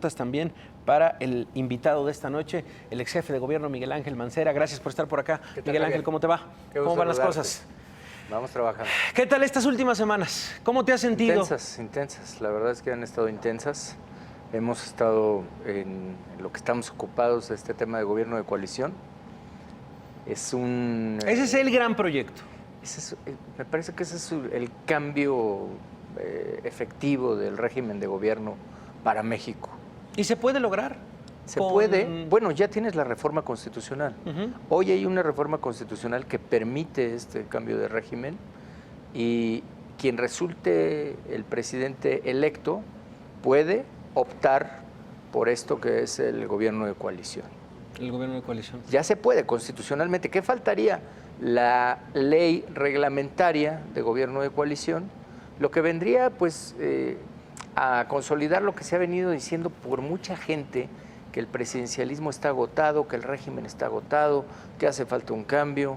preguntas también para el invitado de esta noche, el ex jefe de gobierno Miguel Ángel Mancera. Gracias por estar por acá. Miguel Ángel, ¿cómo te va? ¿Cómo van las cosas? Vamos trabajando. ¿Qué tal estas últimas semanas? ¿Cómo te has sentido? Intensas. La verdad es que han estado intensas. Hemos estado en lo que estamos ocupados de este tema de gobierno de coalición. Ese es el gran proyecto. Me parece que ese es el cambio efectivo del régimen de gobierno para México. ¿Y se puede lograr? Se puede. Bueno, ya tienes la reforma constitucional. Hoy hay una reforma constitucional que permite este cambio de régimen y quien resulte el presidente electo puede optar por esto que es el gobierno de coalición. El gobierno de coalición. Ya se puede constitucionalmente. ¿Qué faltaría? La ley reglamentaria de gobierno de coalición, lo que vendría pues a consolidar lo que se ha venido diciendo por mucha gente, que el presidencialismo está agotado, que el régimen está agotado, que hace falta un cambio.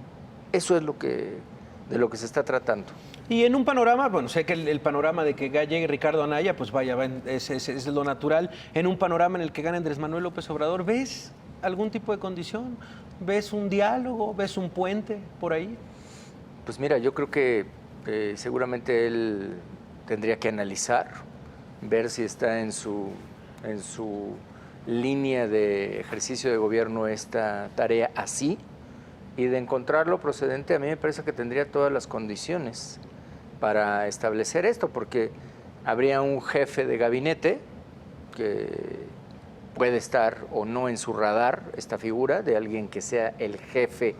Eso es de lo que se está tratando. Y en un panorama, bueno, sé que el panorama de que llegue Ricardo Anaya, pues vaya, es lo natural. En un panorama en el que gane Andrés Manuel López Obrador, ¿ves algún tipo de condición? ¿Ves un diálogo? ¿Ves un puente por ahí? Pues mira, yo creo que seguramente él tendría que analizar, ver si está en su línea de ejercicio de gobierno esta tarea así, y de encontrarlo procedente, a mí me parece que tendría todas las condiciones para establecer esto, porque habría un jefe de gabinete que puede estar o no en su radar esta figura de alguien que sea el jefe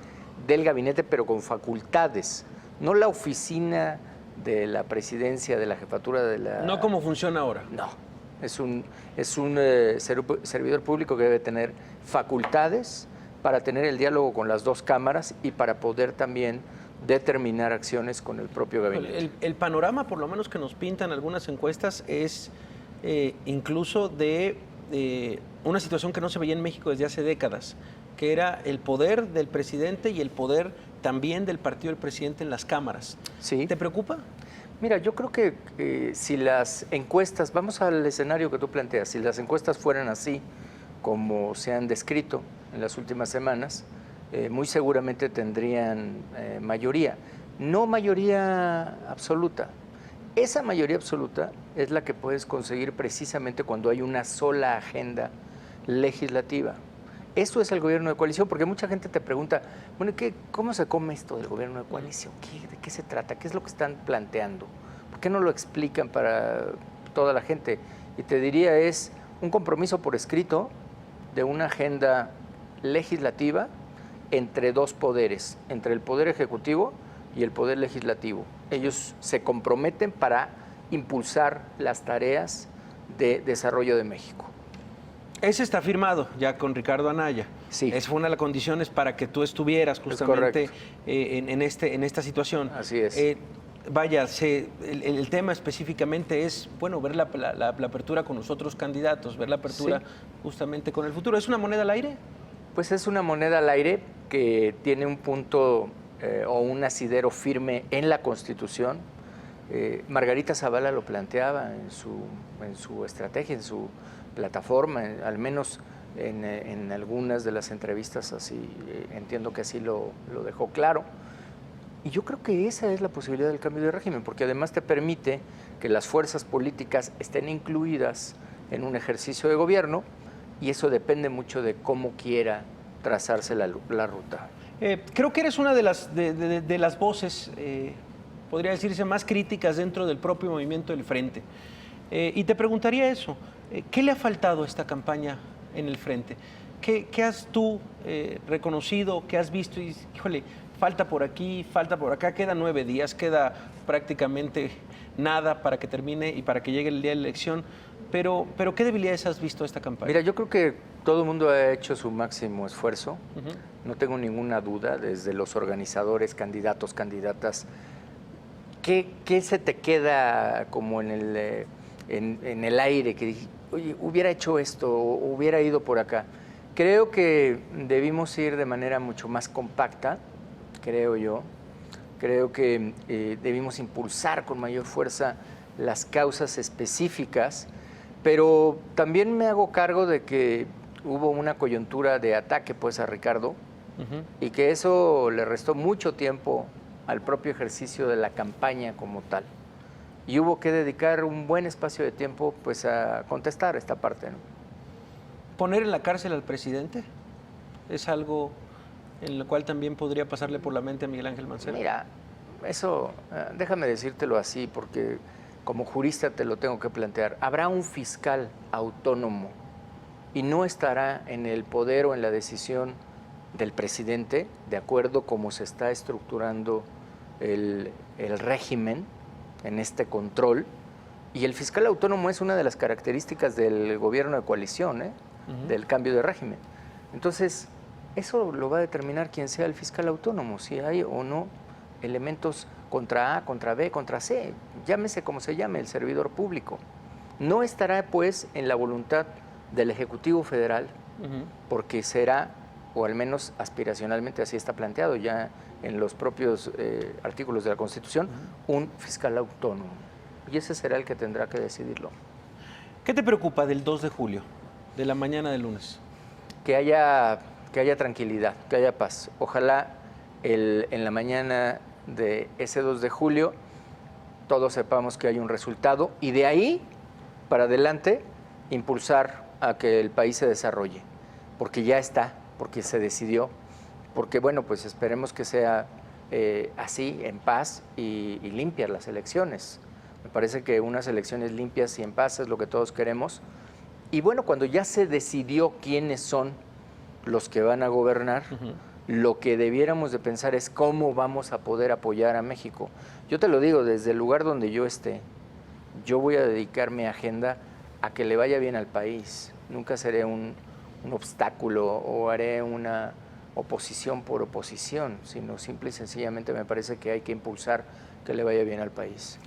del gabinete, pero con facultades, no la oficina de la presidencia, de la jefatura de la... No como funciona ahora. No, es un servidor público que debe tener facultades para tener el diálogo con las dos cámaras y para poder también determinar acciones con el propio gabinete. El panorama, por lo menos que nos pintan algunas encuestas, es incluso de una situación que no se veía en México desde hace décadas, que era el poder del presidente y el poder también del partido del presidente en las cámaras. Sí. ¿Te preocupa? Mira, yo creo que si las encuestas, vamos al escenario que tú planteas, si las encuestas fueran así como se han descrito en las últimas semanas, muy seguramente tendrían mayoría, no mayoría absoluta. Esa mayoría absoluta es la que puedes conseguir precisamente cuando hay una sola agenda legislativa. Eso es el gobierno de coalición, porque mucha gente te pregunta, bueno, ¿cómo se come esto del gobierno de coalición? ¿De qué se trata? ¿Qué es lo que están planteando? ¿Por qué no lo explican para toda la gente? Y te diría, es un compromiso por escrito de una agenda legislativa entre dos poderes, entre el Poder Ejecutivo y el Poder Legislativo. Ellos se comprometen para impulsar las tareas de desarrollo de México. Ese está firmado ya con Ricardo Anaya. Sí. Esa fue una de las condiciones para que tú estuvieras justamente en esta situación. Así es. Vaya, el tema específicamente es, bueno, ver la apertura con los otros candidatos, ver la apertura justamente con el futuro. ¿Es una moneda al aire? Pues es una moneda al aire que tiene un punto o un asidero firme en la Constitución. Margarita Zavala lo planteaba en su estrategia, en su plataforma, al menos en algunas de las entrevistas así, entiendo que así lo dejó claro. Y yo creo que esa es la posibilidad del cambio de régimen, porque además te permite que las fuerzas políticas estén incluidas en un ejercicio de gobierno, y eso depende mucho de cómo quiera trazarse la ruta. Creo que eres una de las voces, podría decirse, más críticas dentro del propio movimiento del Frente. Y te preguntaría eso, ¿qué le ha faltado a esta campaña en el Frente? ¿Qué has tú reconocido, qué has visto? Y, híjole, falta por aquí, falta por acá, quedan 9 días, queda prácticamente nada para que termine y para que llegue el día de la elección. Pero ¿qué debilidades has visto de esta campaña? Mira, yo creo que todo el mundo ha hecho su máximo esfuerzo. No tengo ninguna duda, desde los organizadores, candidatos, candidatas. ¿Qué se te queda como en el aire? Que dije, oye, hubiera hecho esto, o hubiera ido por acá. Creo que debimos ir de manera mucho más compacta, creo yo. Creo que debimos impulsar con mayor fuerza las causas específicas, Pero también me hago cargo de que hubo una coyuntura de ataque pues a Ricardo y que eso le restó mucho tiempo al propio ejercicio de la campaña como tal. Y hubo que dedicar un buen espacio de tiempo pues a contestar esta parte, ¿no? ¿Poner en la cárcel al presidente es algo en lo cual también podría pasarle por la mente a Miguel Ángel Mancera? Mira, eso, déjame decírtelo así, porque como jurista te lo tengo que plantear. Habrá un fiscal autónomo y no estará en el poder o en la decisión del presidente, de acuerdo como se está estructurando el régimen en este control. Y el fiscal autónomo es una de las características del gobierno de coalición, del cambio de régimen. Entonces, eso lo va a determinar quien sea el fiscal autónomo, si hay o no elementos contra A, contra B, contra C, llámese como se llame, el servidor público. No estará pues en la voluntad del Ejecutivo Federal, porque será, o al menos aspiracionalmente así está planteado ya en los propios artículos de la Constitución, un fiscal autónomo. Y ese será el que tendrá que decidirlo. ¿Qué te preocupa del 2 de julio, de la mañana del lunes? Que haya tranquilidad, que haya paz. Ojalá en la mañana de ese 2 de julio todos sepamos que hay un resultado y de ahí para adelante impulsar a que el país se desarrolle, porque ya está, porque se decidió, porque bueno, pues esperemos que sea así, en paz y limpias las elecciones. Me parece que unas elecciones limpias y en paz es lo que todos queremos. Y bueno, cuando ya se decidió quiénes son los que van a gobernar, lo que debiéramos de pensar es cómo vamos a poder apoyar a México. Yo te lo digo, desde el lugar donde yo esté, yo voy a dedicar mi agenda a que le vaya bien al país. Nunca seré un obstáculo o haré una oposición por oposición, sino simple y sencillamente me parece que hay que impulsar que le vaya bien al país.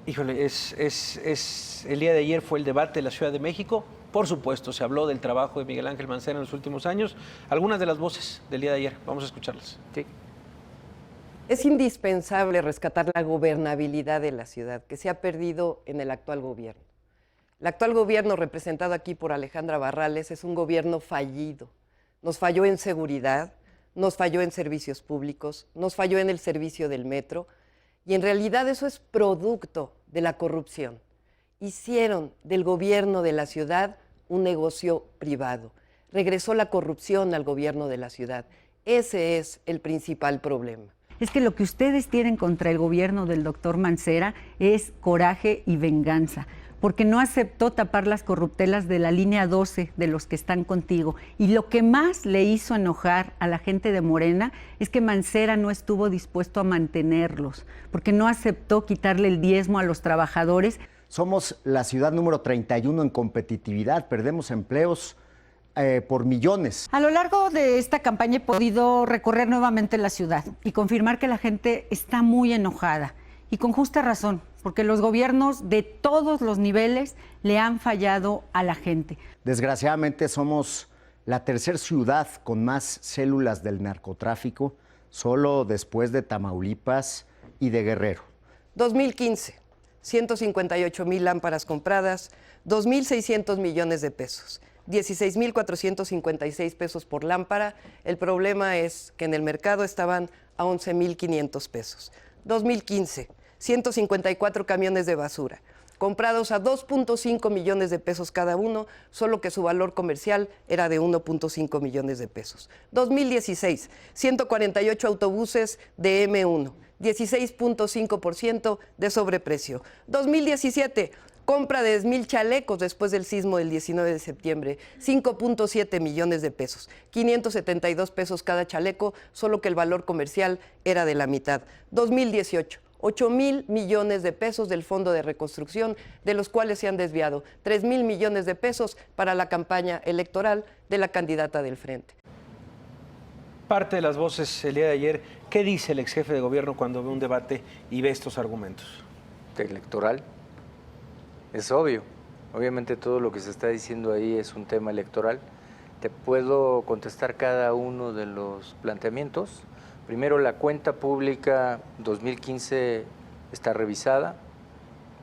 Híjole, el día de ayer fue el debate de la Ciudad de México. Por supuesto, se habló del trabajo de Miguel Ángel Mancera en los últimos años. Algunas de las voces del día de ayer, vamos a escucharlas. Sí. Es indispensable rescatar la gobernabilidad de la ciudad, que se ha perdido en el actual gobierno. El actual gobierno, representado aquí por Alejandra Barrales, es un gobierno fallido. Nos falló en seguridad, nos falló en servicios públicos, nos falló en el servicio del metro, y en realidad eso es producto de la corrupción. Hicieron del gobierno de la ciudad un negocio privado. Regresó la corrupción al gobierno de la ciudad. Ese es el principal problema. Es que lo que ustedes tienen contra el gobierno del doctor Mancera es coraje y venganza, porque no aceptó tapar las corruptelas de la línea 12 de los que están contigo. Y lo que más le hizo enojar a la gente de Morena es que Mancera no estuvo dispuesto a mantenerlos, porque no aceptó quitarle el diezmo a los trabajadores. Somos la ciudad número 31 en competitividad, perdemos empleos por millones. A lo largo de esta campaña he podido recorrer nuevamente la ciudad y confirmar que la gente está muy enojada y con justa razón, porque los gobiernos de todos los niveles le han fallado a la gente. Desgraciadamente somos la tercera ciudad con más células del narcotráfico, solo después de Tamaulipas y de Guerrero. 2015, 158,000 lámparas compradas, 2,600 millones de pesos. 16,456 pesos por lámpara. El problema es que en el mercado estaban a 11,500 pesos. 2015, 154 camiones de basura, comprados a 2.5 millones de pesos cada uno, solo que su valor comercial era de 1.5 millones de pesos. 2016, 148 autobuses de M1, 16.5% de sobreprecio. 2017, compra de 10,000 chalecos después del sismo del 19 de septiembre, 5.7 millones de pesos, 572 pesos cada chaleco, solo que el valor comercial era de la mitad. 2018, 8,000 millones de pesos del Fondo de Reconstrucción, de los cuales se han desviado 3,000 millones de pesos para la campaña electoral de la candidata del Frente. Parte de las voces el día de ayer, ¿qué dice el ex jefe de gobierno cuando ve un debate y ve estos argumentos? Electoral. Es obvio. Obviamente todo lo que se está diciendo ahí es un tema electoral. Te puedo contestar cada uno de los planteamientos. Primero, la cuenta pública 2015 está revisada.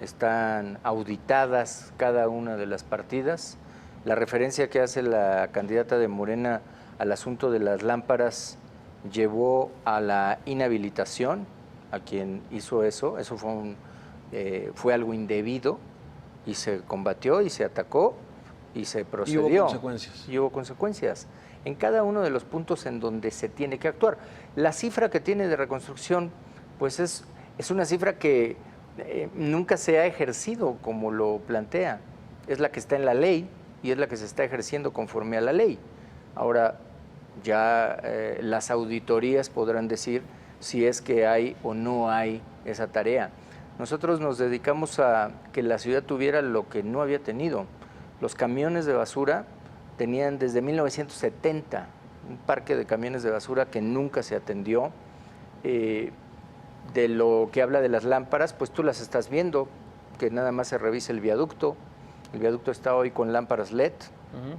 están auditadas cada una de las partidas. La referencia que hace la candidata de Morena al asunto de las lámparas llevó a la inhabilitación a quien hizo eso. Eso fue algo indebido y se combatió y se atacó y se procedió. Y hubo consecuencias. Y hubo consecuencias en cada uno de los puntos en donde se tiene que actuar. La cifra que tiene de reconstrucción, pues es una cifra que nunca se ha ejercido como lo plantea. Es la que está en la ley y es la que se está ejerciendo conforme a la ley. Ahora, ya las auditorías podrán decir si es que hay o no hay esa tarea. Nosotros nos dedicamos a que la ciudad tuviera lo que no había tenido. Los camiones de basura tenían desde 1970 un parque de camiones de basura que nunca se atendió. De lo que habla de las lámparas, pues tú las estás viendo, que nada más se revisa el viaducto. El viaducto está hoy con lámparas LED,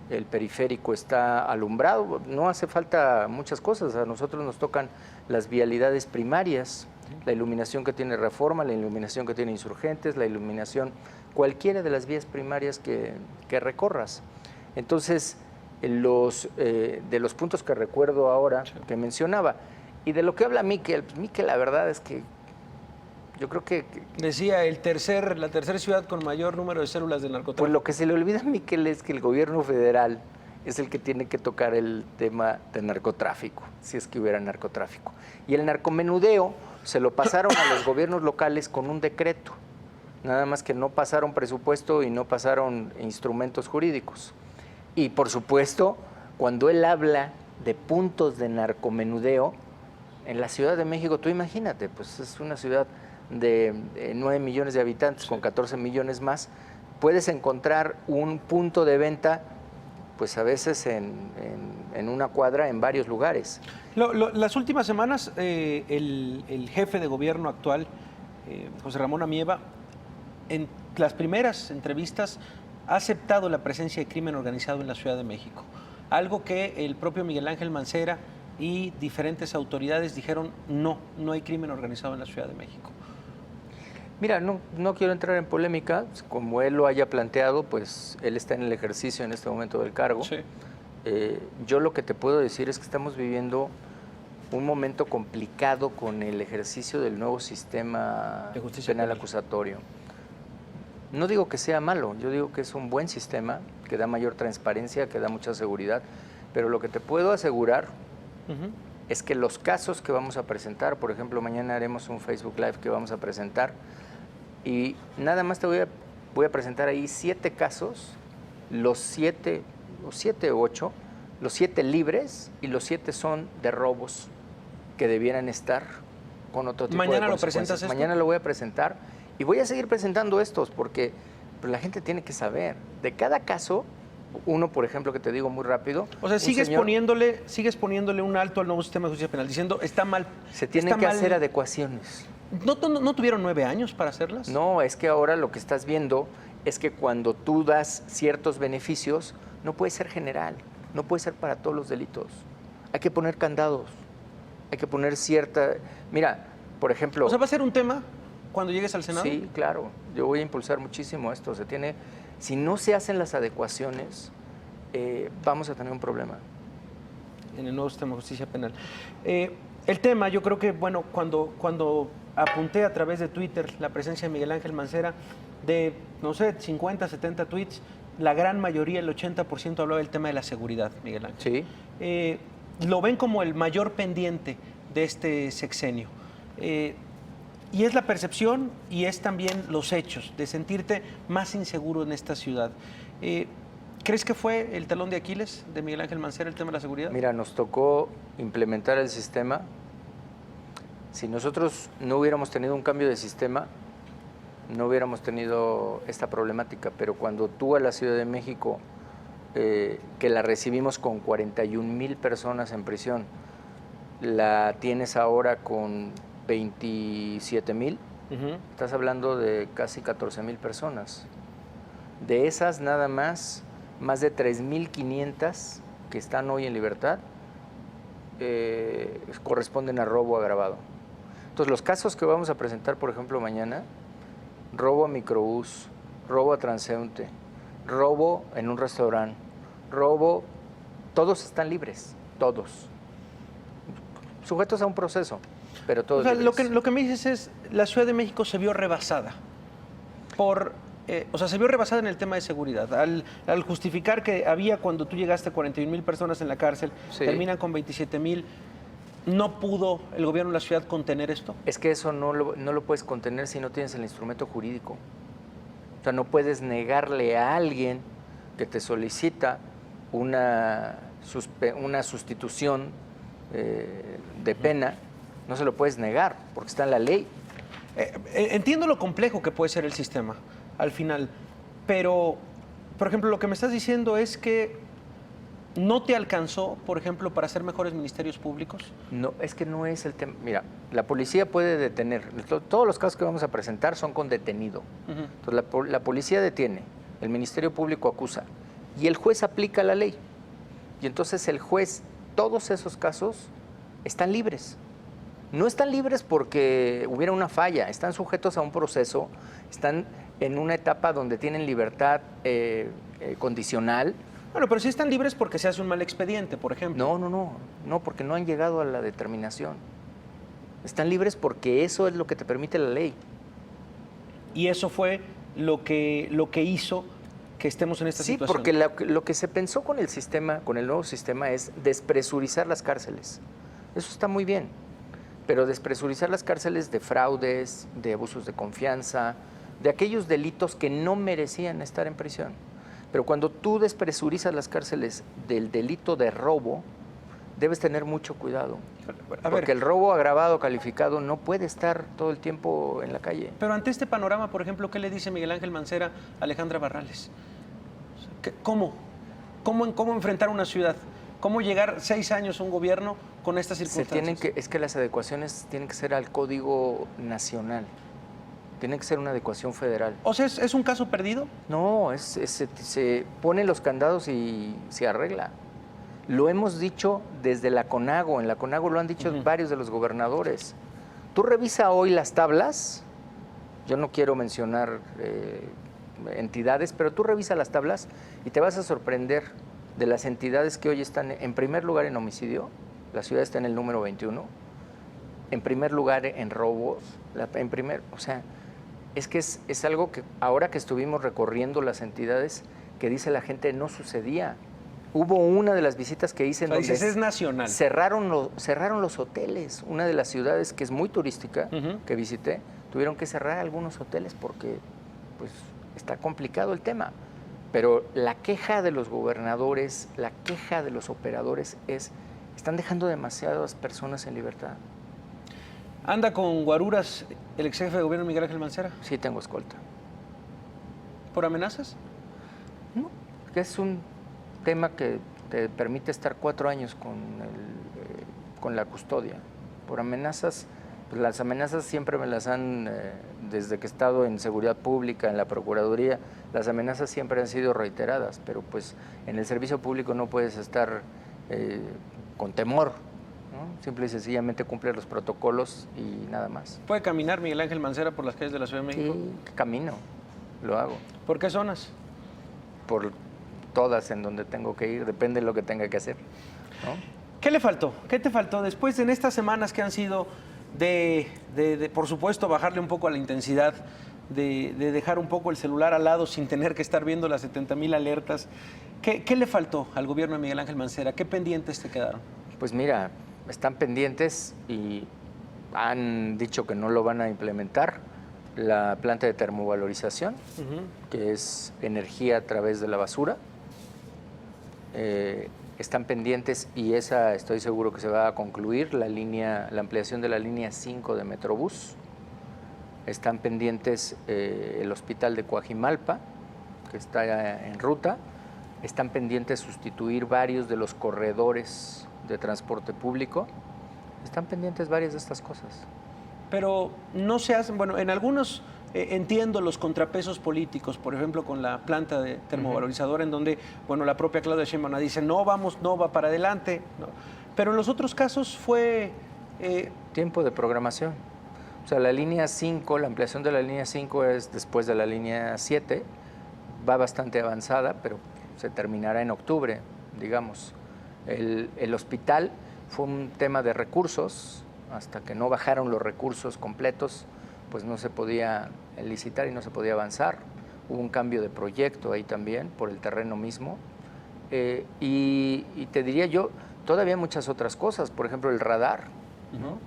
el periférico está alumbrado, no hace falta muchas cosas, a nosotros nos tocan las vialidades primarias, la iluminación que tiene Reforma, la iluminación que tiene Insurgentes, la iluminación, cualquiera de las vías primarias que recorras. Entonces, de los puntos que recuerdo ahora, que mencionaba, y de lo que habla Miquel, pues Miquel la verdad es que yo creo que... Decía, la tercera ciudad con mayor número de células del narcotráfico. Pues lo que se le olvida a Miquel es que el gobierno federal es el que tiene que tocar el tema del narcotráfico, si es que hubiera narcotráfico. Y el narcomenudeo se lo pasaron a los gobiernos locales con un decreto, nada más que no pasaron presupuesto y no pasaron instrumentos jurídicos. Y por supuesto, cuando él habla de puntos de narcomenudeo, en la Ciudad de México, tú imagínate, pues es una ciudad de 9 millones de habitantes, con 14 millones más, puedes encontrar un punto de venta, pues a veces en una cuadra, en varios lugares. Las últimas semanas, el jefe de gobierno actual, José Ramón Amieva, en las primeras entrevistas ha aceptado la presencia de crimen organizado en la Ciudad de México, algo que el propio Miguel Ángel Mancera y diferentes autoridades dijeron no hay crimen organizado en la Ciudad de México. Mira, no quiero entrar en polémica, como él lo haya planteado, pues él está en el ejercicio en este momento del cargo. Sí. Yo lo que te puedo decir es que estamos viviendo un momento complicado con el ejercicio del nuevo sistema de justicia penal acusatorio. No digo que sea malo, yo digo que es un buen sistema, que da mayor transparencia, que da mucha seguridad, pero lo que te puedo asegurar es que los casos que vamos a presentar, por ejemplo, mañana haremos un Facebook Live que vamos a presentar, y nada más te voy a presentar ahí 7 casos, los 7 o 8, los 7 libres y los 7 son de robos que debieran estar con otro tipo de ¿Mañana lo consecuencias. presentas esto? Mañana lo voy a presentar y voy a seguir presentando estos porque pues, la gente tiene que saber de cada caso. Uno, por ejemplo, que te digo muy rápido. O sea, sigues poniéndole un alto al nuevo sistema de justicia penal, diciendo está mal. Se tienen que hacer adecuaciones. ¿No tuvieron 9 años para hacerlas? No, es que ahora lo que estás viendo es que cuando tú das ciertos beneficios, no puede ser general, no puede ser para todos los delitos. Hay que poner candados, hay que poner cierta... Mira, por ejemplo... O sea, ¿va a ser un tema cuando llegues al Senado? Sí, claro. Yo voy a impulsar muchísimo esto. Si no se hacen las adecuaciones, vamos a tener un problema. En el nuevo sistema de justicia penal. El tema, yo creo que, bueno, cuando apunté a través de Twitter la presencia de Miguel Ángel Mancera, de, no sé, 50, 70 tweets, la gran mayoría, el 80% hablaba del tema de la seguridad, Miguel Ángel. Sí. Lo ven como el mayor pendiente de este sexenio. Y es la percepción y es también los hechos de sentirte más inseguro en esta ciudad. ¿Crees que fue el talón de Aquiles de Miguel Ángel Mancera el tema de la seguridad? Mira, nos tocó implementar el sistema. Si nosotros no hubiéramos tenido un cambio de sistema, no hubiéramos tenido esta problemática. Pero cuando tú a la Ciudad de México, que la recibimos con 41,000 personas en prisión, la tienes ahora con 27,000, estás hablando de casi 14,000 personas. De esas nada más de 3,500 que están hoy en libertad corresponden a robo agravado. Entonces los casos que vamos a presentar, por ejemplo, mañana, robo a microbús, robo a transeúnte, robo en un restaurante, robo, todos están libres, todos. Sujetos a un proceso, pero todos O sea, libres. lo que me dices es, la Ciudad de México se vio rebasada se vio rebasada en el tema de seguridad. Al justificar que había, cuando tú llegaste, 41,000 personas en la cárcel, Sí. terminan con 27,000, ¿no pudo el gobierno de la ciudad contener esto? Es que eso no lo puedes contener si no tienes el instrumento jurídico. O sea, no puedes negarle a alguien que te solicita una sustitución de pena, no se lo puedes negar, porque está en la ley. Entiendo lo complejo que puede ser el sistema al final, pero, por ejemplo, lo que me estás diciendo es que no te alcanzó, por ejemplo, para hacer mejores ministerios públicos. No, es que no es el tema. Mira, la policía puede detener. Todos los casos que vamos a presentar son con detenido. Entonces, la policía detiene, el Ministerio Público acusa y el juez aplica la ley. Y entonces el juez, todos esos casos están libres. No están libres porque hubiera una falla, están sujetos a un proceso, están en una etapa donde tienen libertad condicional. Bueno, pero sí están libres porque se hace un mal expediente, por ejemplo. No, porque no han llegado a la determinación. Están libres porque eso es lo que te permite la ley. Y eso fue lo que hizo que estemos en esta Sí, situación. porque lo que se pensó con el sistema, con el nuevo sistema, es despresurizar las cárceles. Eso está muy bien, pero despresurizar las cárceles de fraudes, de abusos de confianza, de aquellos delitos que no merecían estar en prisión. Pero cuando tú despresurizas las cárceles del delito de robo, debes tener mucho cuidado. Porque el robo agravado calificado no puede estar todo el tiempo en la calle. Pero ante este panorama, por ejemplo, ¿qué le dice Miguel Ángel Mancera a Alejandra Barrales? ¿Cómo enfrentar una ciudad? ¿Cómo llegar 6 años a un gobierno con estas circunstancias? Es que las adecuaciones tienen que ser al Código Nacional. Tiene que ser una adecuación federal. O sea, ¿es un caso perdido? No, se ponen los candados y se arregla. Lo hemos dicho desde la CONAGO. En la CONAGO lo han dicho varios de los gobernadores. Tú revisa hoy las tablas. Yo no quiero mencionar entidades, pero tú revisa las tablas y te vas a sorprender de las entidades que hoy están en primer lugar en homicidio. La ciudad está en el número 21. En primer lugar en robos. O sea, es que es algo que ahora que estuvimos recorriendo las entidades, que dice la gente no sucedía. Hubo una de las visitas que hice en donde es nacional. cerraron los hoteles. Una de las ciudades que es muy turística que visité, tuvieron que cerrar algunos hoteles porque pues está complicado el tema. Pero la queja de los gobernadores, la queja de los operadores están dejando demasiadas personas en libertad. ¿Anda con guaruras el ex jefe de gobierno Miguel Ángel Mancera? Sí, tengo escolta. ¿Por amenazas? No, es un tema que te permite estar 4 años con la custodia. Por amenazas, pues las amenazas siempre me las han, desde que he estado en seguridad pública, en la Procuraduría, las amenazas siempre han sido reiteradas, pero pues en el servicio público no puedes estar con temor, ¿no? Simple y sencillamente cumple los protocolos y nada más. ¿Puede caminar Miguel Ángel Mancera por las calles de la Ciudad de México? Sí, camino, lo hago. ¿Por qué zonas? Por todas en donde tengo que ir, depende de lo que tenga que hacer, ¿no? ¿Qué le faltó? ¿Qué te faltó después en estas semanas que han sido de por supuesto, bajarle un poco a la intensidad, de dejar un poco el celular al lado sin tener que estar viendo las 70,000 alertas? ¿Qué le faltó al gobierno de Miguel Ángel Mancera? ¿Qué pendientes te quedaron? Pues mira, están pendientes y han dicho que no lo van a implementar. La planta de termovalorización, que es energía a través de la basura. Están pendientes y esa estoy seguro que se va a concluir, la ampliación de la línea 5 de Metrobús. Están pendientes el hospital de Coajimalpa, que está en ruta. Están pendientes sustituir varios de los corredores de transporte público. Están pendientes varias de estas cosas. Pero no se hacen, bueno, en algunos entiendo los contrapesos políticos, por ejemplo, con la planta de termovalorizadora, en donde, bueno, la propia Claudia Sheinbaum dice, no va para adelante. No. Pero en los otros casos fue... Tiempo de programación. O sea, la línea 5, la ampliación de la línea 5 es después de la línea 7, va bastante avanzada, pero se terminará en octubre, digamos. El hospital fue un tema de recursos, hasta que no bajaron los recursos completos, pues no se podía licitar y no se podía avanzar. Hubo un cambio de proyecto ahí también, por el terreno mismo. Y te diría yo, todavía muchas otras cosas, por ejemplo, el radar, ¿no?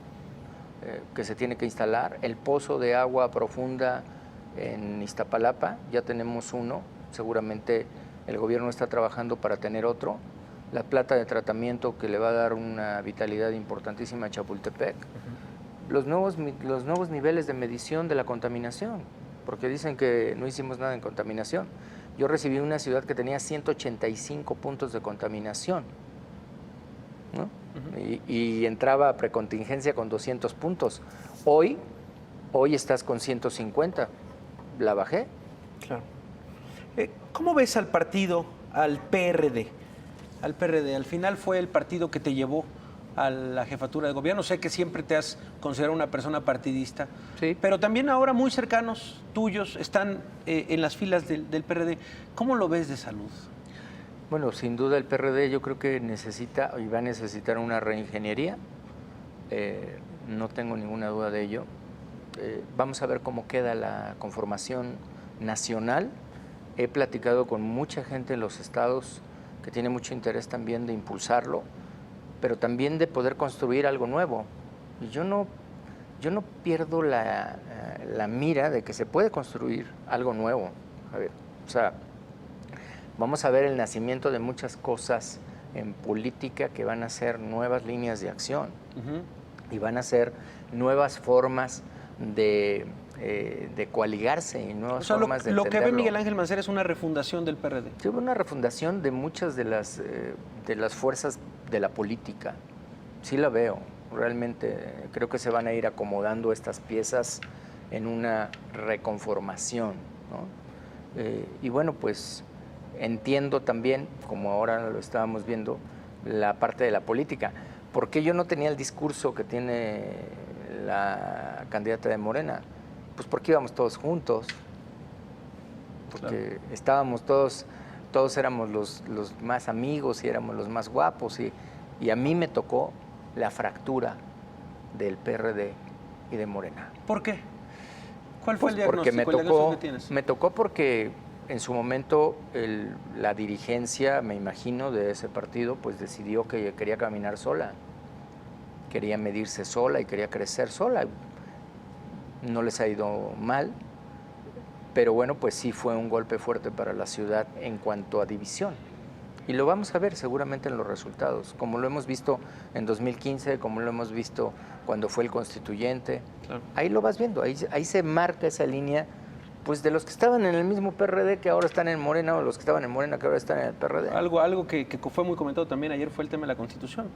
Que se tiene que instalar, el pozo de agua profunda en Iztapalapa, ya tenemos uno, seguramente el gobierno está trabajando para tener otro, la planta de tratamiento que le va a dar una vitalidad importantísima a Chapultepec, los nuevos niveles de medición de la contaminación, porque dicen que no hicimos nada en contaminación. Yo recibí una ciudad que tenía 185 puntos de contaminación, ¿no? Y entraba a precontingencia con 200 puntos. Hoy estás con 150. La bajé. Claro. ¿Cómo ves al partido, al PRD? Al PRD, al final fue el partido que te llevó a la jefatura de gobierno. Sé que siempre te has considerado una persona partidista, Sí. pero también ahora muy cercanos tuyos están en las filas del PRD. ¿Cómo lo ves de salud? Bueno, sin duda el PRD yo creo que necesita y va a necesitar una reingeniería. No tengo ninguna duda de ello. Vamos a ver cómo queda la conformación nacional. He platicado con mucha gente en los estados que tiene mucho interés también de impulsarlo, pero también de poder construir algo nuevo. Y yo no pierdo la mira de que se puede construir algo nuevo. A ver, o sea, vamos a ver el nacimiento de muchas cosas en política que van a ser nuevas líneas de acción y van a ser nuevas formas de coaligarse y nuevas formas de lo que ve entenderlo. Miguel Ángel Mancera es una refundación del PRD. Sí, hubo una refundación de muchas de las fuerzas de la política. Sí la veo. Realmente creo que se van a ir acomodando estas piezas en una reconformación, ¿no? Y bueno, pues entiendo también, como ahora lo estábamos viendo, la parte de la política. ¿Por qué yo no tenía el discurso que tiene la candidata de Morena? Pues porque íbamos todos juntos, porque estábamos todos éramos los más amigos y éramos los más guapos, y a mí me tocó la fractura del PRD y de Morena. ¿Por qué? ¿Cuál fue Pues el porque diagnóstico, el diagnóstico que tienes? me tocó porque en su momento la dirigencia, me imagino, de ese partido, pues decidió que quería caminar sola, quería medirse sola y quería crecer sola. No les ha ido mal, pero bueno, pues sí fue un golpe fuerte para la ciudad en cuanto a división. Y lo vamos a ver seguramente en los resultados, como lo hemos visto en 2015, como lo hemos visto cuando fue el constituyente. Claro. Ahí lo vas viendo, ahí se marca esa línea, pues de los que estaban en el mismo PRD que ahora están en Morena, o los que estaban en Morena que ahora están en el PRD. Algo que fue muy comentado también ayer fue el tema de la Constitución.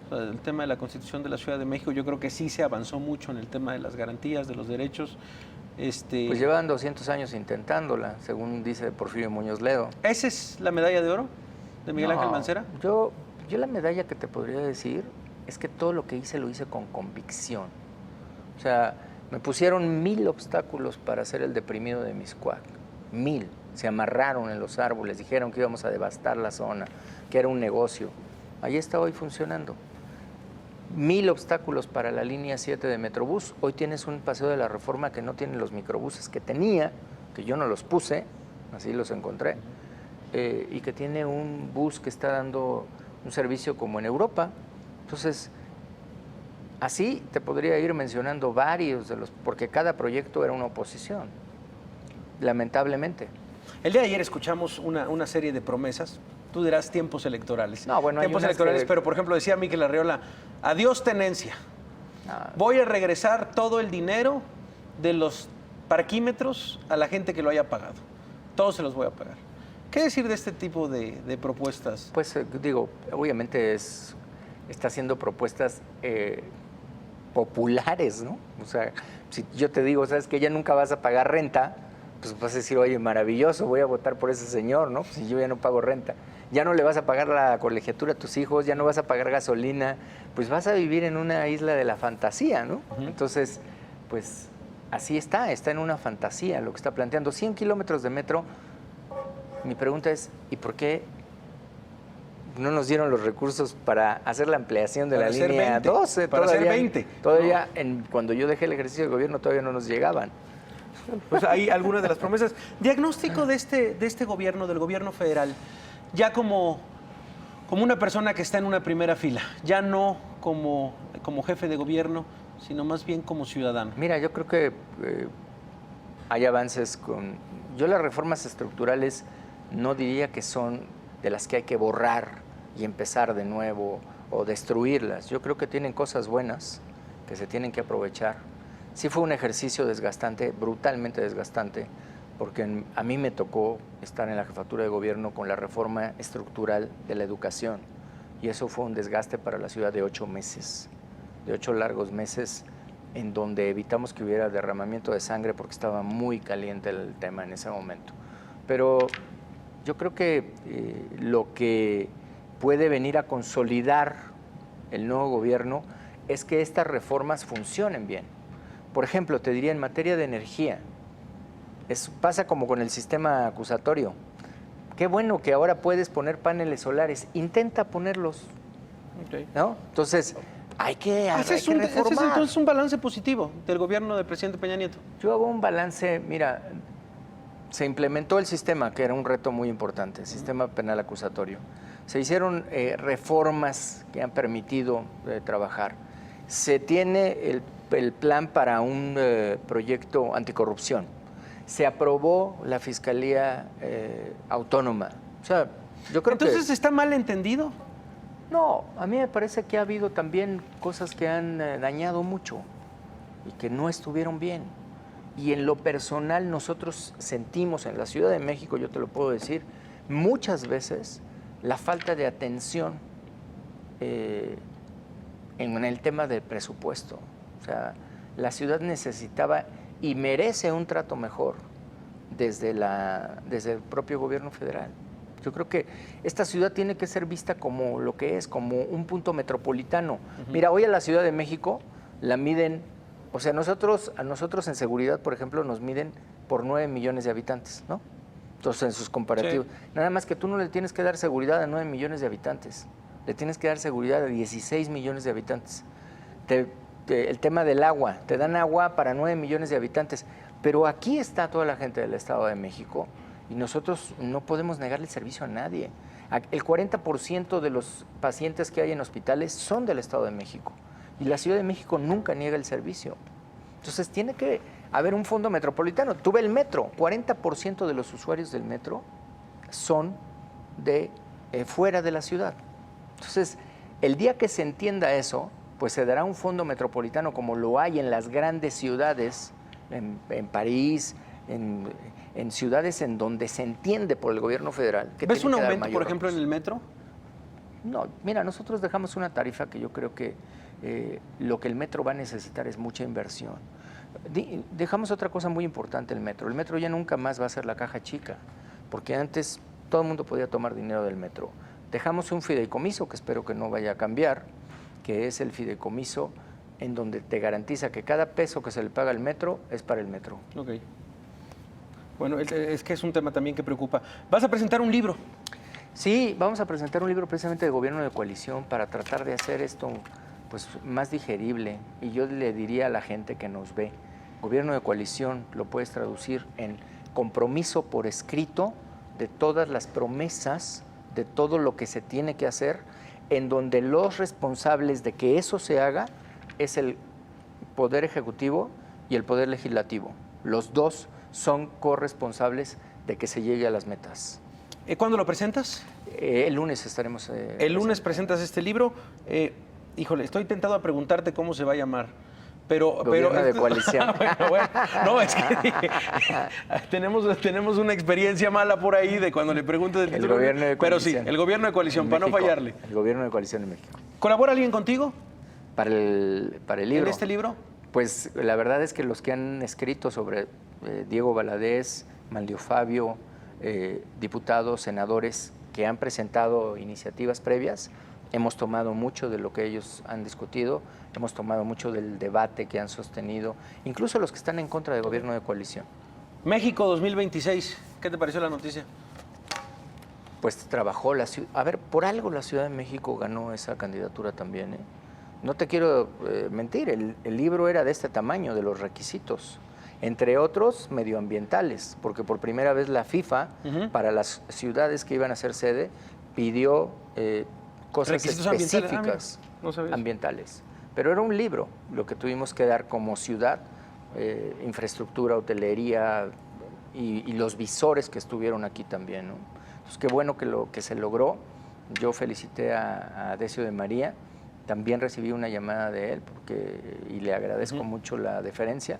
O sea, el tema de la Constitución de la Ciudad de México, yo creo que sí se avanzó mucho en el tema de las garantías, de los derechos. Pues llevan 200 años intentándola, según dice Porfirio Muñoz Ledo. ¿Esa es la medalla de oro de Miguel Ángel Mancera? Yo la medalla que te podría decir es que todo lo que hice lo hice con convicción. O sea, me pusieron 1000 obstáculos para ser el deprimido de Mixcoac. 1000. Se amarraron en los árboles, dijeron que íbamos a devastar la zona, que era un negocio. Ahí está hoy funcionando. 1000 obstáculos para la línea 7 de Metrobús. Hoy tienes un paseo de la Reforma que no tiene los microbuses que tenía, que yo no los puse, así los encontré, y que tiene un bus que está dando un servicio como en Europa. Entonces, así te podría ir mencionando varios de los, porque cada proyecto era una oposición, lamentablemente. El día de ayer escuchamos una serie de promesas. Tú dirás tiempos electorales. No, bueno, hay tiempos unas electorales, que... pero por ejemplo decía Miquel Arriola, adiós tenencia. Ah, Voy a regresar todo el dinero de los parquímetros a la gente que lo haya pagado. Todos se los voy a pagar. ¿Qué decir de este tipo de propuestas? pues digo, obviamente está haciendo propuestas populares, ¿no? O sea, si yo te digo, sabes que ya nunca vas a pagar renta, pues vas a decir, oye, maravilloso, voy a votar por ese señor, ¿no? Si yo ya no pago renta. Ya no le vas a pagar la colegiatura a tus hijos, ya no vas a pagar gasolina, pues vas a vivir en una isla de la fantasía, ¿no? Entonces, pues así está en una fantasía lo que está planteando. 100 kilómetros de metro, mi pregunta es, ¿y por qué no nos dieron los recursos para hacer la ampliación de Para la hacer línea 20, 12? para hacer 20. Todavía, cuando yo dejé el ejercicio de gobierno, todavía no nos llegaban. Pues hay algunas de las promesas. Diagnóstico de este gobierno, del gobierno federal, ya como una persona que está en una primera fila, ya no como jefe de gobierno, sino más bien como ciudadano. Mira, yo creo que hay avances Yo las reformas estructurales no diría que son de las que hay que borrar y empezar de nuevo o destruirlas. Yo creo que tienen cosas buenas que se tienen que aprovechar. Sí fue un ejercicio desgastante, brutalmente desgastante, porque a mí me tocó estar en la jefatura de gobierno con la reforma estructural de la educación, y eso fue un desgaste para la ciudad de 8 meses, de 8 largos meses, en donde evitamos que hubiera derramamiento de sangre porque estaba muy caliente el tema en ese momento. Pero yo creo que lo que puede venir a consolidar el nuevo gobierno es que estas reformas funcionen bien. Por ejemplo, te diría en materia de energía, pasa como con el sistema acusatorio. Qué bueno que ahora puedes poner paneles solares, intenta ponerlos, Okay. ¿no? Entonces, hay que Ese es reformar. entonces un balance positivo del gobierno del presidente Peña Nieto. Yo hago un balance, mira, se implementó el sistema, que era un reto muy importante, el sistema penal acusatorio. Se hicieron reformas que han permitido trabajar. Se tiene el plan para un proyecto anticorrupción. Se aprobó la Fiscalía Autónoma. O sea, yo creo Entonces, ¿está mal entendido? No, a mí me parece que ha habido también cosas que han dañado mucho y que no estuvieron bien. Y en lo personal nosotros sentimos en la Ciudad de México, yo te lo puedo decir, muchas veces la falta de atención en el tema del presupuesto. O sea, la ciudad necesitaba y merece un trato mejor desde el propio gobierno federal. Yo creo que esta ciudad tiene que ser vista como lo que es, como un punto metropolitano. Mira, hoy a la Ciudad de México la miden, o sea, a nosotros en seguridad, por ejemplo, nos miden por 9 millones de habitantes, ¿no? Entonces, en sus comparativos. Sí. Nada más que tú no le tienes que dar seguridad a 9 millones de habitantes, le tienes que dar seguridad a 16 millones de habitantes. El tema del agua, te dan agua para 9 millones de habitantes, pero aquí está toda la gente del Estado de México y nosotros no podemos negarle el servicio a nadie. El 40% de los pacientes que hay en hospitales son del Estado de México y la Ciudad de México nunca niega el servicio. Entonces tiene que haber un fondo metropolitano. Tú ves el metro, 40% de los usuarios del metro son de fuera de la ciudad. Entonces, el día que se entienda eso, pues se dará un fondo metropolitano como lo hay en las grandes ciudades, en París, en ciudades en donde se entiende por el gobierno federal. Que ¿Ves un aumento, por recursos. ejemplo, en el metro? No, mira, nosotros dejamos una tarifa que yo creo que lo que el metro va a necesitar es mucha inversión. Dejamos otra cosa muy importante, el metro. El metro ya nunca más va a ser la caja chica, porque antes todo el mundo podía tomar dinero del metro. Dejamos un fideicomiso, que espero que no vaya a cambiar, que es el fideicomiso en donde te garantiza que cada peso que se le paga al metro es para el metro. Ok. Bueno, es que es un tema también que preocupa. ¿Vas a presentar un libro? Sí, vamos a presentar un libro precisamente de gobierno de coalición para tratar de hacer esto pues, más digerible. Y yo le diría a la gente que nos ve, gobierno de coalición lo puedes traducir en compromiso por escrito de todas las promesas, de todo lo que se tiene que hacer, en donde los responsables de que eso se haga es el Poder Ejecutivo y el Poder Legislativo. Los dos son corresponsables de que se llegue a las metas. ¿Cuándo lo presentas? El lunes estaremos... el lunes presentas este libro. Híjole, estoy tentado a preguntarte cómo se va a llamar. Gobierno de coalición. bueno, no, es que tenemos una experiencia mala por ahí de cuando le pregunto del título. Gobierno de coalición. Pero sí, el gobierno de coalición, para no fallarle. El gobierno de coalición en México. ¿Colabora alguien contigo? Para el libro. ¿En este libro? Pues la verdad es que los que han escrito sobre Diego Valadez, Manlio Fabio, diputados, senadores que han presentado iniciativas previas, hemos tomado mucho de lo que ellos han discutido, hemos tomado mucho del debate que han sostenido, incluso los que están en contra del gobierno de coalición. México 2026, ¿qué te pareció la noticia? Pues trabajó la ciudad. A ver, por algo la Ciudad de México ganó esa candidatura también, ¿eh? No te quiero mentir, el libro era de este tamaño, de los requisitos, entre otros medioambientales, porque por primera vez la FIFA, para las ciudades que iban a ser sede, pidió cosas Requisitos específicas no sabía eso. ambientales. Pero era un libro lo que tuvimos que dar como ciudad, infraestructura, hotelería y los visores que estuvieron aquí también, ¿no? Entonces, qué bueno que se logró. Yo felicité a Decio de María, también recibí una llamada de él y le agradezco mucho la deferencia.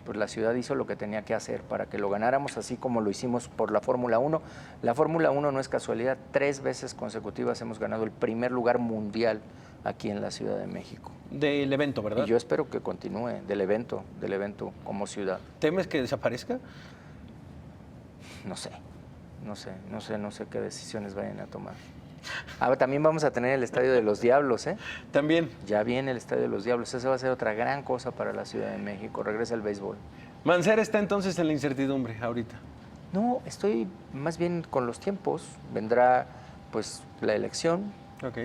Pues la ciudad hizo lo que tenía que hacer para que lo ganáramos, así como lo hicimos por la Fórmula 1. La Fórmula 1 no es casualidad, 3 veces consecutivas hemos ganado el primer lugar mundial aquí en la Ciudad de México. Del evento, ¿verdad? Y yo espero que continúe del evento como ciudad. ¿Temes que desaparezca? No sé qué decisiones vayan a tomar. Ah, también vamos a tener el Estadio de los Diablos, ¿eh? También. Ya viene el Estadio de los Diablos, esa va a ser otra gran cosa para la Ciudad de México, regresa el béisbol. Mancera está entonces en la incertidumbre ahorita. No, estoy más bien con los tiempos, vendrá pues la elección,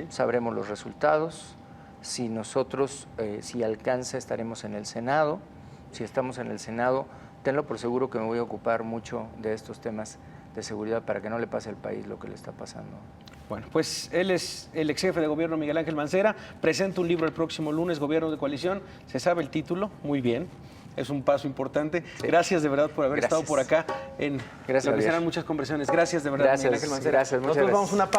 sabremos los resultados, si nosotros, si alcanza, estaremos en el Senado, si estamos en el Senado, tenlo por seguro que me voy a ocupar mucho de estos temas de seguridad para que no le pase al país lo que le está pasando. Bueno, pues él es el ex jefe de gobierno Miguel Ángel Mancera, presenta un libro el próximo lunes, Gobierno de Coalición, se sabe el título, muy bien, es un paso importante. Sí. Gracias de verdad por haber estado por acá en gracias, la que serán muchas conversaciones. Gracias de verdad, gracias, Miguel Ángel Mancera. Gracias, Nosotros vamos a una pausa.